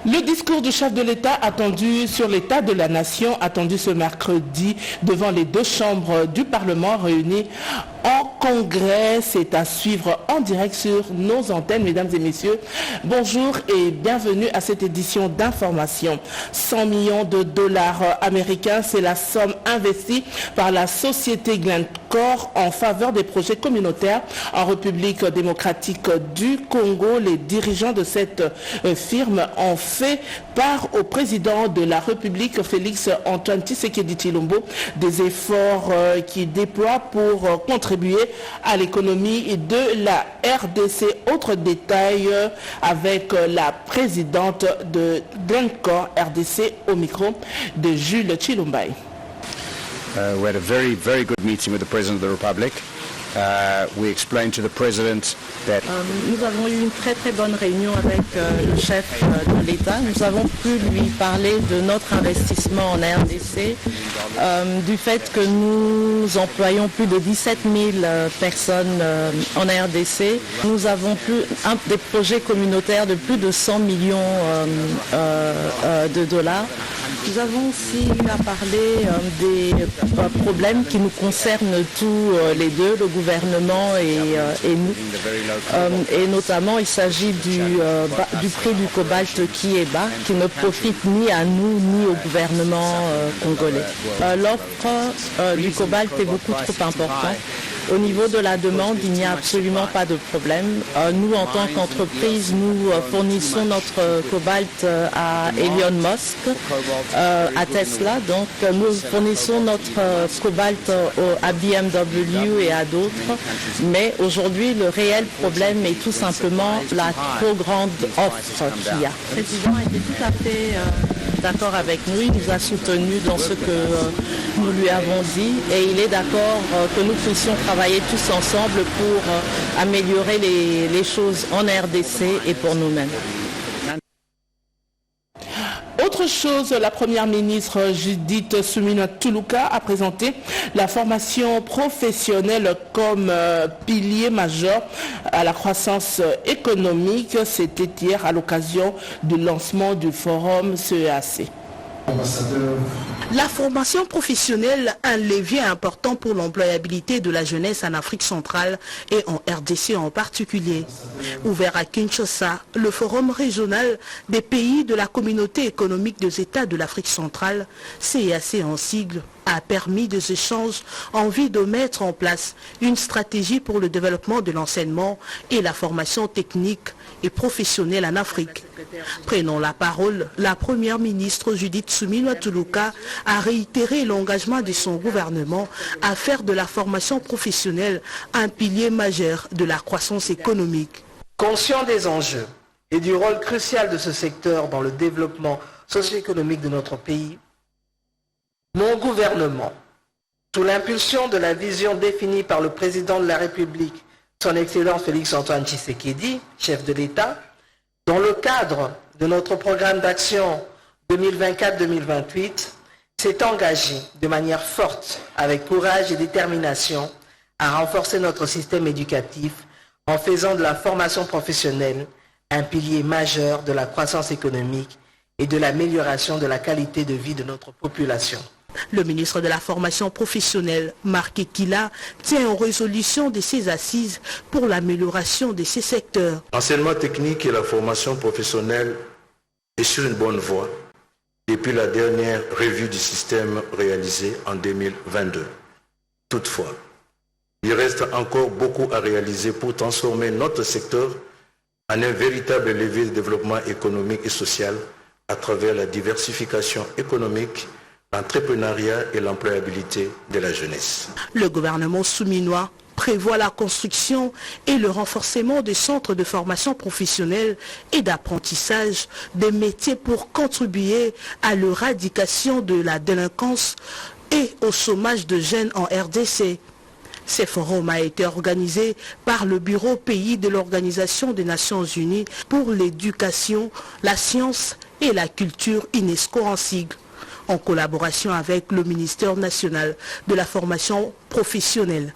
Le discours du chef de l'État attendu sur l'état de la nation, attendu ce mercredi devant les deux chambres du Parlement réunies en congrès, c'est à suivre en direct sur nos antennes. Mesdames et messieurs, bonjour et bienvenue à cette édition d'information. 100 millions de dollars américains, c'est la somme investie par la société Glencore en faveur des projets communautaires en République démocratique du Congo. Les dirigeants de cette firme ont fait part au président de la République, Félix Antoine Tshisekedi Tshilombo, des efforts qu'il déploie pour contribuer à l'économie de la RDC. Autre détail avec la présidente de Glencore RDC au micro de Jules Chilumbai. We had a very good meeting with the President of the Republic. We explained to the President that nous avons eu une très bonne réunion avec le chef de l'État. Nous avons pu lui parler de notre investissement en RDC, du fait que nous employons plus de 17 000 personnes en RDC. Nous avons des projets communautaires de plus de 100 millions de dollars. Nous avons aussi eu à parler des problèmes qui nous concernent tous les deux, le gouvernement et nous. Et notamment, il s'agit du prix du cobalt qui est bas, qui ne profite ni à nous ni au gouvernement congolais. L'offre du cobalt est beaucoup trop importante. Au niveau de la demande, il n'y a absolument pas de problème. Nous, en tant qu'entreprise, nous fournissons notre cobalt à Elon Musk, à Tesla. Donc, nous fournissons notre cobalt à BMW et à d'autres. Mais aujourd'hui, le réel problème est tout simplement la trop grande offre qu'il y a. Le président était tout à fait d'accord avec nous, il nous a soutenus dans ce que nous lui avons dit et il est d'accord que nous puissions travailler tous ensemble pour améliorer les choses en RDC et pour nous-mêmes. Autre chose, la première ministre Judith Suminwa Tuluka a présenté la formation professionnelle comme pilier majeur à la croissance économique. C'était hier à l'occasion du lancement du forum CEAC. La formation professionnelle, un levier important pour l'employabilité de la jeunesse en Afrique centrale et en RDC en particulier. Ouvert à Kinshasa, le forum régional des pays de la communauté économique des États de l'Afrique centrale, CEAC en sigle, a permis des échanges en vue de mettre en place une stratégie pour le développement de l'enseignement et la formation technique et professionnelle en Afrique. Prenant la parole, la première ministre Judith Suminwa Tuluka a réitéré l'engagement de son gouvernement à faire de la formation professionnelle un pilier majeur de la croissance économique. Conscient des enjeux et du rôle crucial de ce secteur dans le développement socio-économique de notre pays, mon gouvernement, sous l'impulsion de la vision définie par le président de la République, son Excellence Félix Antoine Tshisekedi, chef de l'État, dans le cadre de notre programme d'action 2024-2028, s'est engagé de manière forte, avec courage et détermination, à renforcer notre système éducatif en faisant de la formation professionnelle un pilier majeur de la croissance économique et de l'amélioration de la qualité de vie de notre population. Le ministre de la formation professionnelle, Marc Ekila, tient en résolution de ses assises pour l'amélioration de ces secteurs. L'enseignement technique et la formation professionnelle est sur une bonne voie depuis la dernière revue du système réalisée en 2022. Toutefois, il reste encore beaucoup à réaliser pour transformer notre secteur en un véritable levier de développement économique et social à travers la diversification économique, l'entrepreneuriat et l'employabilité de la jeunesse. Le gouvernement souminois prévoit la construction et le renforcement des centres de formation professionnelle et d'apprentissage des métiers pour contribuer à l'éradication de la délinquance et au chômage de jeunes en RDC. Ce forum a été organisé par le Bureau pays de l'Organisation des Nations Unies pour l'éducation, la science et la culture UNESCO en sigle, en collaboration avec le ministère national de la formation professionnelle.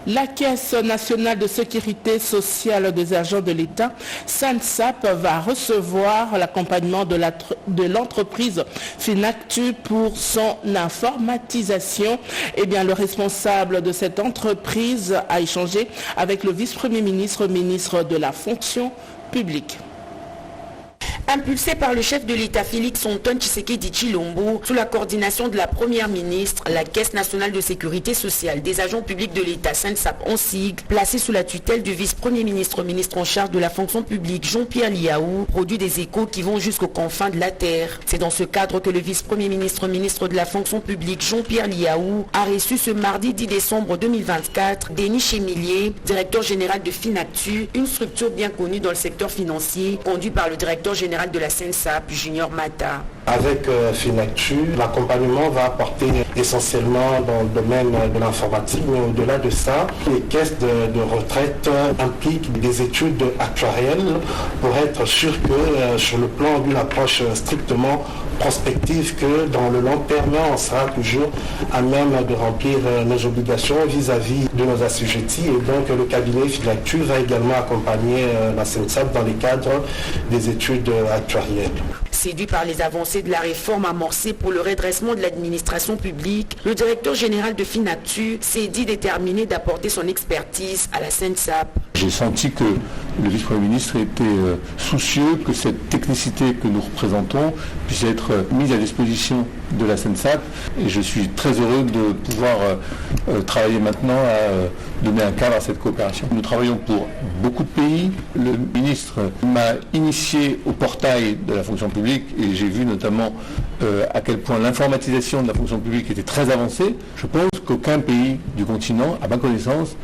La Caisse nationale de sécurité sociale des agents de l'État, SANSAP, va recevoir l'accompagnement de l'entreprise Finactu pour son informatisation. Eh bien, le responsable de cette entreprise a échangé avec le vice-premier ministre, ministre de la fonction publique. Impulsé par le chef de l'État Félix Antoine Tshisekedi Tshilombo, sous la coordination de la Première ministre, la Caisse nationale de sécurité sociale des agents publics de l'État, SANSAP en sigle, placée sous la tutelle du vice-premier ministre, ministre en charge de la fonction publique, Jean-Pierre Liaou, produit des échos qui vont jusqu'aux confins de la terre. C'est dans ce cadre que le vice-premier ministre, ministre de la fonction publique, Jean-Pierre Liaou, a reçu ce mardi 10 décembre 2024 Denis Chemilier, directeur général de Finactu, une structure bien connue dans le secteur financier, conduit par le directeur général de la SANSAP, Junior Mata. Avec Finactu, l'accompagnement va apporter essentiellement dans le domaine de l'informatique, mais au-delà de ça, les caisses de retraite impliquent des études actuarielles pour être sûr que sur le plan d'une approche strictement prospective, que dans le long terme, on sera toujours à même de remplir nos obligations vis-à-vis de nos assujettis. Et donc le cabinet Finactu va également accompagner la SANSAP dans les cadres des études actuarielles. Séduit par les avancées de la réforme amorcée pour le redressement de l'administration publique, le directeur général de Finactu s'est dit déterminé d'apporter son expertise à la SANSAP. J'ai senti que le vice-premier ministre était soucieux que cette technicité que nous représentons puisse être mise à disposition de la SANSAP, et je suis très heureux de pouvoir travailler maintenant à donner un cadre à cette coopération. Nous travaillons pour beaucoup de pays. Le ministre m'a initié au portail de la fonction publique et j'ai vu notamment à quel point l'informatisation de la fonction publique était très avancée. Je pense qu'aucun pays du continent, à ma connaissance,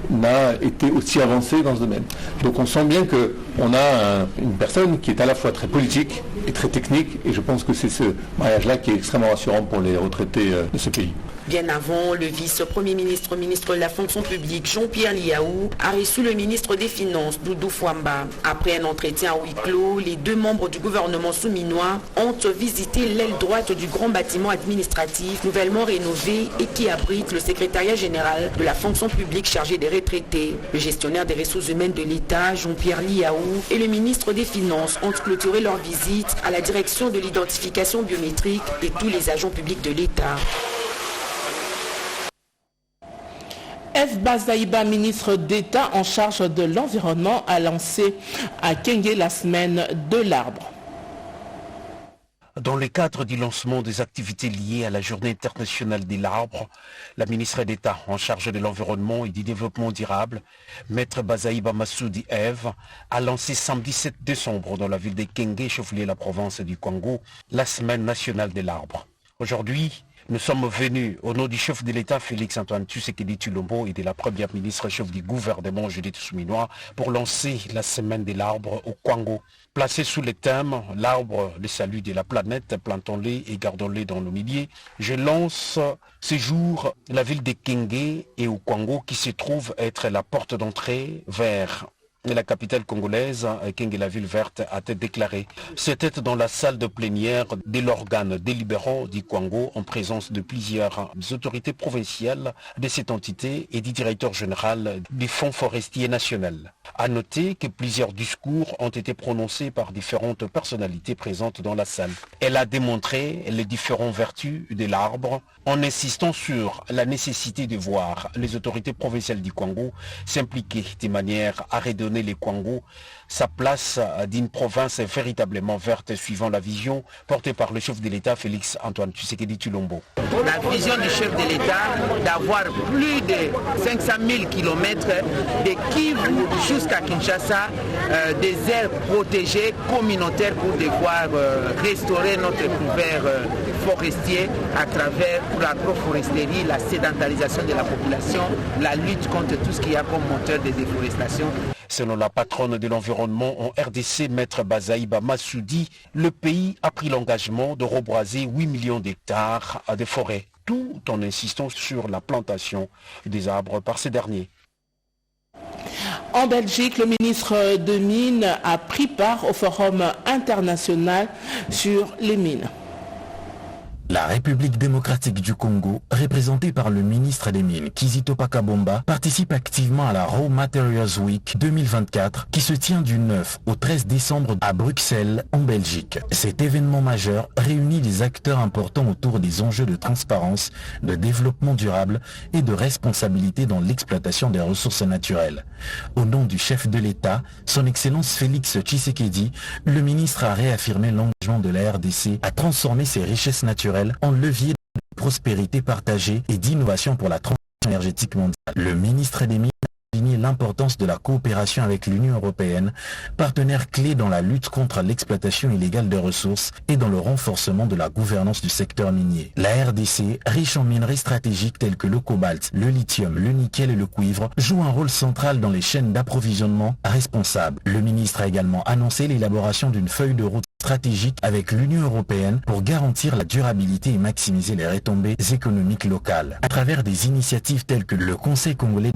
n'a été aussi avancé dans ce domaine. Donc on sent bien qu'on a une personne qui est à la fois très politique et très technique, et je pense que c'est ce mariage-là qui est extrêmement rassurant pour les retraités de ce pays. Bien avant, le vice-premier ministre, ministre de la fonction publique, Jean-Pierre Liaou, a reçu le ministre des Finances, Doudou Fwamba. Après un entretien à huis clos, les deux membres du gouvernement souminois ont visité l'aile droite du grand bâtiment administratif nouvellement rénové et qui abrite le secrétariat général de la fonction publique chargé des retraités. Le gestionnaire des ressources humaines de l'État, Jean-Pierre Liaou, et le ministre des Finances ont clôturé leur visite à la direction de l'identification biométrique de tous les agents publics de l'État. F. Bazaïba, ministre d'État en charge de l'environnement, a lancé à Kenge la semaine de l'arbre. Dans le cadre du lancement des activités liées à la Journée internationale de l'arbre, la ministre d'État en charge de l'environnement et du développement durable, Maître Bazaïba Massoudi Eve, a lancé samedi 7 décembre dans la ville de Kenge, chef-lieu de la province du Congo, la Semaine nationale de l'arbre. Aujourd'hui, nous sommes venus au nom du chef de l'État Félix Antoine Tshisekedi Tshilombo et de la première ministre chef du gouvernement Judith Suminwa pour lancer la semaine de l'arbre au Congo. Placé sous le thème « L'arbre, le salut de la planète, plantons-les et gardons-les dans nos milliers », je lance ce jour la ville de Kenge et au Congo qui se trouve être la porte d'entrée vers la capitale congolaise, Kenge, la ville verte, a été déclarée. C'était dans la salle de plénière de l'organe délibérant du Congo en présence de plusieurs autorités provinciales de cette entité et du directeur général du Fonds forestier national. À noter que plusieurs discours ont été prononcés par différentes personnalités présentes dans la salle. Elle a démontré les différentes vertus de l'arbre en insistant sur la nécessité de voir les autorités provinciales du Congo s'impliquer de manière à redonner les Congo sa place d'une province véritablement verte suivant la vision portée par le chef de l'État Félix Antoine Tshisekedi Tshilombo. La vision du chef de l'État d'avoir plus de 500 000 km de Kivu jusqu'à Kinshasa, des aires protégées communautaires pour devoir restaurer notre couvert forestier à travers l'agroforesterie, la sédentarisation de la population, la lutte contre tout ce qu'il y a comme moteur de déforestation. Selon la patronne de l'environnement en RDC, Maître Bazaïba Massoudi, le pays a pris l'engagement de reboiser 8 millions d'hectares de forêts, tout en insistant sur la plantation des arbres par ces derniers. En Belgique, le ministre de Mines a pris part au forum international sur les mines. La République démocratique du Congo, représentée par le ministre des Mines Kizito Pakabomba, participe activement à la Raw Materials Week 2024 qui se tient du 9 au 13 décembre à Bruxelles, en Belgique. Cet événement majeur réunit des acteurs importants autour des enjeux de transparence, de développement durable et de responsabilité dans l'exploitation des ressources naturelles. Au nom du chef de l'État, son Excellence Félix Tshisekedi, le ministre a réaffirmé l'engagement de la RDC à transformer ses richesses naturelles en levier de prospérité partagée et d'innovation pour la transition énergétique mondiale. Le ministre des Mines a souligné l'importance de la coopération avec l'Union européenne, partenaire clé dans la lutte contre l'exploitation illégale de ressources et dans le renforcement de la gouvernance du secteur minier. La RDC, riche en minerais stratégiques tels que le cobalt, le lithium, le nickel et le cuivre, joue un rôle central dans les chaînes d'approvisionnement responsables. Le ministre a également annoncé l'élaboration d'une feuille de route stratégique avec l'Union européenne pour garantir la durabilité et maximiser les retombées économiques locales. À travers des initiatives telles que le Conseil congolais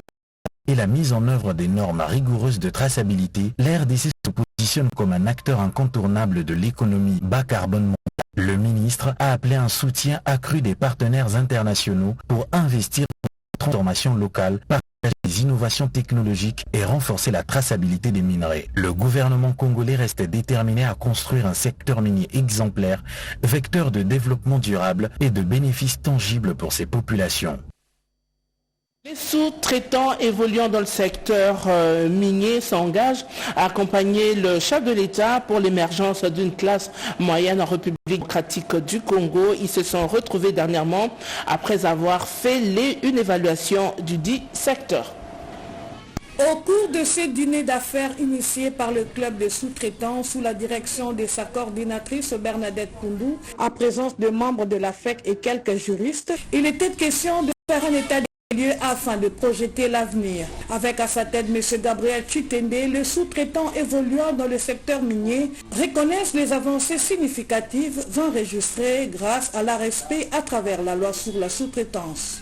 et la mise en œuvre des normes rigoureuses de traçabilité, la RDC se positionne comme un acteur incontournable de l'économie bas carbone mondiale. Le ministre a appelé un soutien accru des partenaires internationaux pour investir dans la transformation locale, partager les innovations technologiques et renforcer la traçabilité des minerais. Le gouvernement congolais reste déterminé à construire un secteur minier exemplaire, vecteur de développement durable et de bénéfices tangibles pour ses populations. Les sous-traitants évoluant dans le secteur minier s'engagent à accompagner le chef de l'État pour l'émergence d'une classe moyenne en République démocratique du Congo. Ils se sont retrouvés dernièrement après avoir fait une évaluation du dit secteur. Au cours de ce dîner d'affaires initié par le club de sous-traitants sous la direction de sa coordinatrice Bernadette Koundou, en présence de membres de la FEC et quelques juristes, il était question de faire un état lieu afin de projeter l'avenir. Avec à sa tête M. Gabriel Chitende, le sous-traitant évoluant dans le secteur minier reconnaissent les avancées significatives enregistrées grâce à l'ARSP à travers la loi sur la sous-traitance.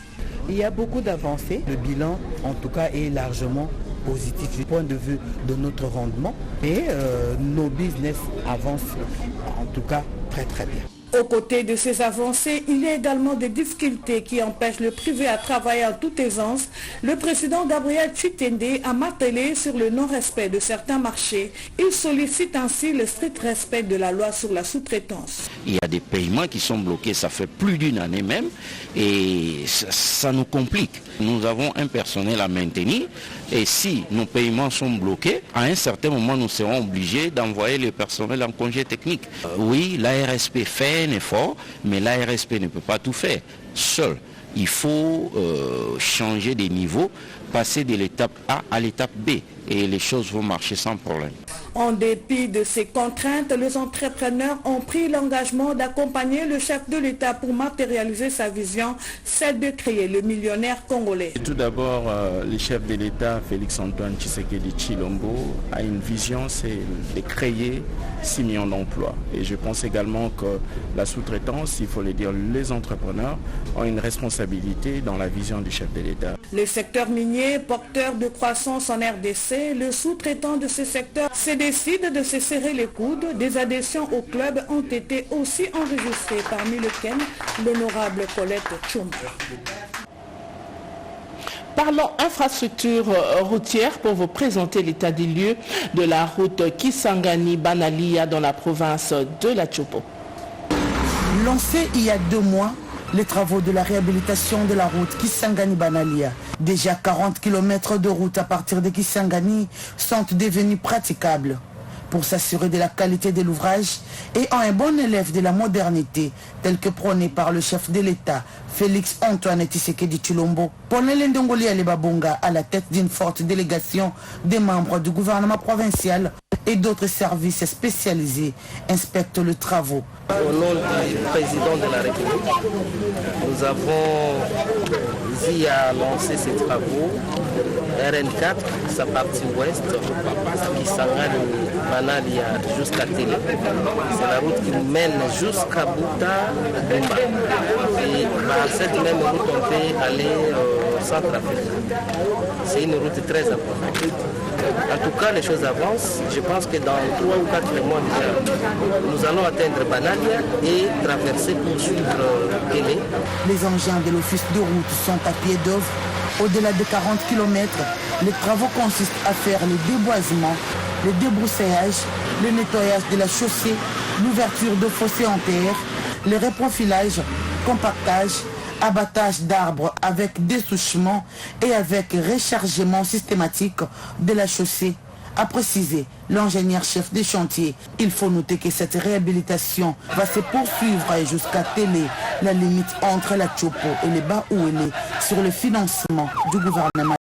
Il y a beaucoup d'avancées. Le bilan, en tout cas, est largement positif du point de vue de notre rendement et nos business avancent en tout cas très très bien. Aux côtés de ces avancées, il y a également des difficultés qui empêchent le privé à travailler en toute aisance. Le président Gabriel Chitende a martelé sur le non-respect de certains marchés. Il sollicite ainsi le strict respect de la loi sur la sous-traitance. Il y a des paiements qui sont bloqués, ça fait plus d'une année même, et ça nous complique. Nous avons un personnel à maintenir, et si nos paiements sont bloqués, à un certain moment, nous serons obligés d'envoyer le personnel en congé technique. Oui, l'ARSP fait un effort, mais l'ARSP ne peut pas tout faire seul. Il faut changer des niveaux, passer de l'étape A à l'étape B, et les choses vont marcher sans problème. En dépit de ces contraintes, les entrepreneurs ont pris l'engagement d'accompagner le chef de l'État pour matérialiser sa vision, celle de créer le millionnaire congolais. Tout d'abord, le chef de l'État, Félix-Antoine Tshisekedi Tshilombo, a une vision, c'est de créer 6 millions d'emplois. Et je pense également que la sous-traitance, il faut le dire, les entrepreneurs ont une responsabilité dans la vision du chef de l'État. Le secteur minier, porteur de croissance en RDC, le sous-traitant de ce secteur se décide de se serrer les coudes. Des adhésions au club ont été aussi enregistrées, parmi lesquelles l'honorable Colette Tchoum. Parlons infrastructure routière pour vous présenter l'état des lieux de la route Kisangani-Banalia dans la province de la Tchopo. Lancé il y a 2 mois, les travaux de la réhabilitation de la route Kisangani-Banalia. Déjà 40 km de route à partir de Kisangani sont devenus praticables. Pour s'assurer de la qualité de l'ouvrage et en un bon élève de la modernité, tel que prôné par le chef de l'État, Félix-Antoine Tshisekedi Tshilombo, Ponele Ndongoli Alebabonga à la tête d'une forte délégation des membres du gouvernement provincial et d'autres services spécialisés inspectent les travaux. Au nom du président de la République, nous avons dit à lancer ces travaux. RN4, sa partie ouest, Kisangani-Banalia jusqu'à Télé. C'est la route qui mène jusqu'à Bouta, Bumba. Et par cette même route, on peut aller au Centrafrique. C'est une route très importante. En tout cas, les choses avancent. Je pense que dans 3 ou 4 mois, nous allons atteindre Banalia et traverser pour suivre Kélé. Les engins de l'office de route sont à pied d'œuvre. Au-delà de 40 km, les travaux consistent à faire le déboisement, le débroussaillage, le nettoyage de la chaussée, l'ouverture de fossés en terre, le reprofilage, compactage, abattage d'arbres avec dessouchement et avec rechargement systématique de la chaussée, a précisé l'ingénieur-chef des chantiers. Il faut noter que cette réhabilitation va se poursuivre jusqu'à Télé, la limite entre la Tchopo et les Bas-Ouélé, sur le financement du gouvernement.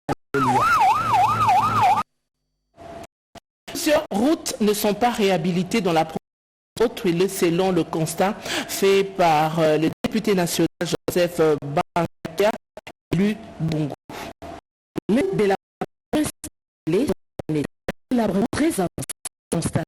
Plusieurs routes ne sont pas réhabilitées dans la province d'Haut-Ouélé selon le constat fait par le député national Joseph Bangakia, élu Bongo. De la province très constat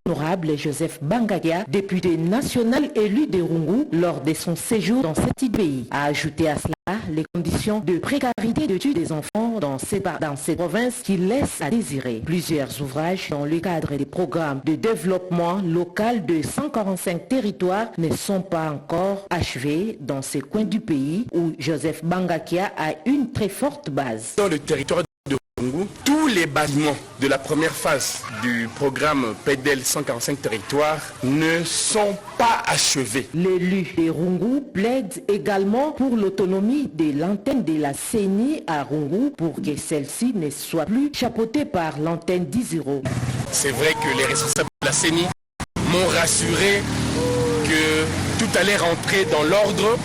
honorable Joseph Bangakia, député national élu de Rungu lors de son séjour dans cet pays, a ajouté à cela les conditions de précarité de tuer des enfants dans ces provinces qui laissent à désirer. Plusieurs ouvrages dans le cadre des programmes de développement local de 145 territoires ne sont pas encore achevés dans ces coins du pays où Joseph Bangakia a une très forte base. Dans le territoire de Rungu, tous les bâtiments de la première phase du programme PEDEL 145 territoires ne sont pas achevés. L'élu de Rungu plaide également pour l'autonomie de l'antenne de la CENI à Rungu pour que celle-ci ne soit plus chapeautée par l'antenne 10-0. C'est vrai que les responsables de la CENI m'ont rassuré que tout allait rentrer dans l'ordre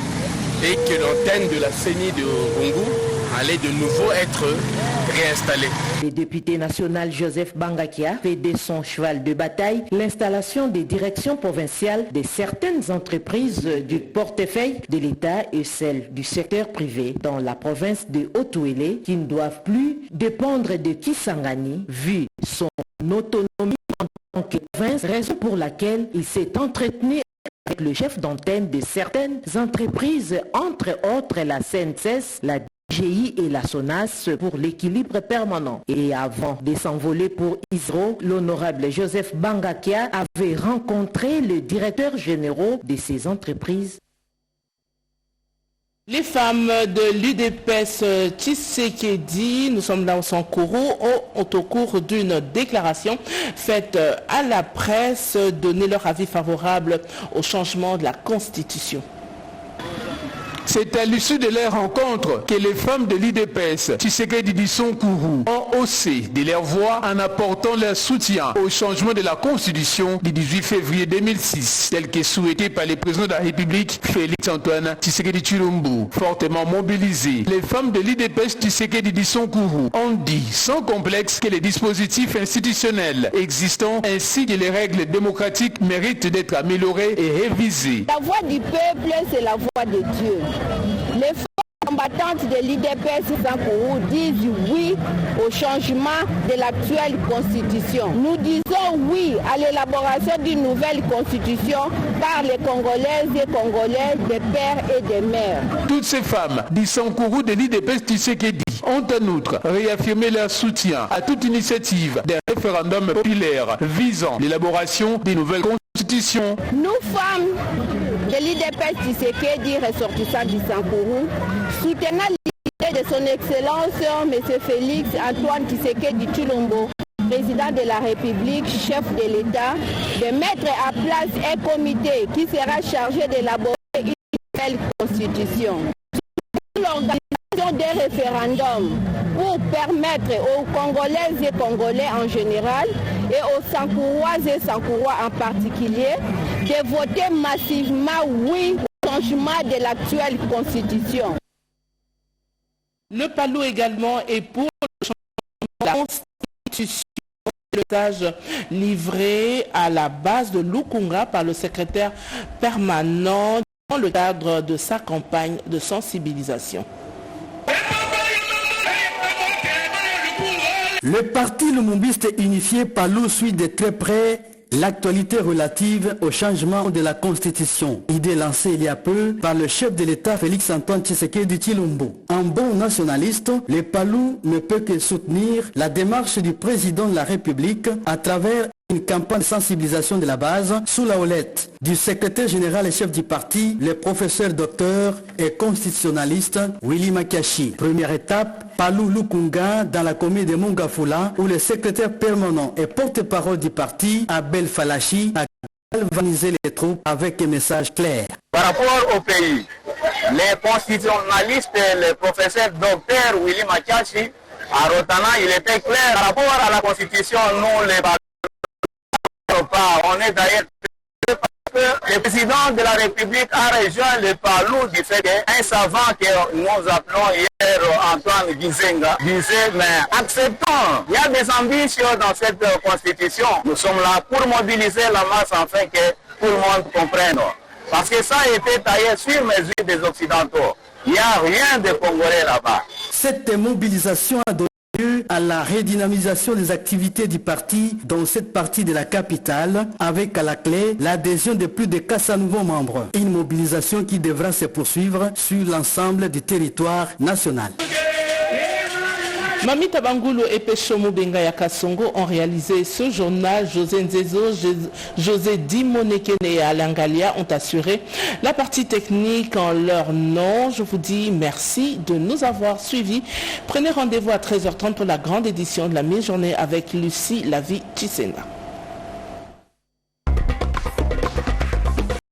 et que l'antenne de la CENI de Rungu allait de nouveau être réinstallée. Le député national Joseph Bangakia fait de son cheval de bataille l'installation des directions provinciales de certaines entreprises du portefeuille de l'État et celles du secteur privé dans la province de Haut-Ouélé qui ne doivent plus dépendre de Kisangani vu son autonomie en tant que province, raison pour laquelle il s'est entretenu avec le chef d'antenne de certaines entreprises, entre autres la CNCS, la DGI et la SONAS pour l'équilibre permanent. Et avant de s'envoler pour ISRO, l'honorable Joseph Bangakia avait rencontré le directeur général de ces entreprises. Les femmes de l'UDPS Tshisekedi, nous sommes là au Sankourou, ont au cours d'une déclaration faite à la presse donné leur avis favorable au changement de la Constitution. C'est à l'issue de leur rencontre que les femmes de l'UDPS Tshisekedi Sankourou ont haussé de leur voix en apportant leur soutien au changement de la Constitution du 18 février 2006, tel que souhaité par le président de la République, Félix Antoine Tshisekedi Tshilombo. Fortement mobilisées, les femmes de l'UDPS Tshisekedi Sankourou ont dit sans complexe que les dispositifs institutionnels existants ainsi que les règles démocratiques méritent d'être améliorés et révisés. La voix du peuple, c'est la voix de Dieu. Les femmes combattantes de l'UDPS Sankourou disent oui au changement de l'actuelle constitution. Nous disons oui à l'élaboration d'une nouvelle constitution par les Congolaises et Congolais, des pères et des mères. Toutes ces femmes du Sankourou de l'UDPS Tshisekedi ont en outre réaffirmé leur soutien à toute initiative d'un référendum populaire visant l'élaboration des nouvelles constitutions. Nous, femmes de l'UDPS Tshisekedi, ressortissants du Sankourou, soutenant l'idée de son Excellence M. Félix Antoine Tshisekedi Tshilombo, président de la République, chef de l'État, de mettre à place un comité qui sera chargé d'élaborer une nouvelle constitution. L'organisation des référendums pour permettre aux Congolaises et Congolais en général et aux Sankouroises et Sankourois en particulier de voter massivement oui au changement de l'actuelle constitution. Le Palou également est pour le changement de la Constitution. Le message livré à la base de Lukunga par le secrétaire permanent dans le cadre de sa campagne de sensibilisation. Le parti lumumbiste initié par Lou suit de très près l'actualité relative au changement de la Constitution. Idée lancée il y a peu par le chef de l'État Félix-Antoine Tshisekedi Tshilombo. Un bon nationaliste, le PALU ne peut que soutenir la démarche du président de la République à travers une campagne de sensibilisation de la base sous la houlette du secrétaire général et chef du parti, le professeur docteur et constitutionnaliste Willy Makashi. Première étape, Palou Lukunga dans la commune de Mongafula où le secrétaire permanent et porte-parole du parti, Abel Falachi, a galvanisé les troupes avec un message clair. Par rapport au pays, les constitutionnalistes, le professeur docteur Willy Makashi, à Rotana, il était clair par rapport à la constitution, nous les on est d'ailleurs parce que le président de la République a rejoint le Palou du fait qu'un savant que nous appelons hier Antoine Gizenga disait mais acceptons, il y a des ambitions dans cette constitution. Nous sommes là pour mobiliser la masse afin que tout le monde comprenne. Parce que ça a été taillé sur mesure des Occidentaux. Il n'y a rien de congolais là-bas. Cette mobilisation a donné à la redynamisation des activités du parti dans cette partie de la capitale, avec à la clé l'adhésion de plus de 400 nouveaux membres. Une mobilisation qui devra se poursuivre sur l'ensemble du territoire national. Mamita Bangoulou et Peshomo Bengaya Kasongo ont réalisé ce journal. José Nzezo, José Dimonekene et Alain Galia ont assuré la partie technique en leur nom. Je vous dis merci de nous avoir suivis. Prenez rendez-vous à 13h30 pour la grande édition de la mi-journée avec Lucie Lavie Tissena.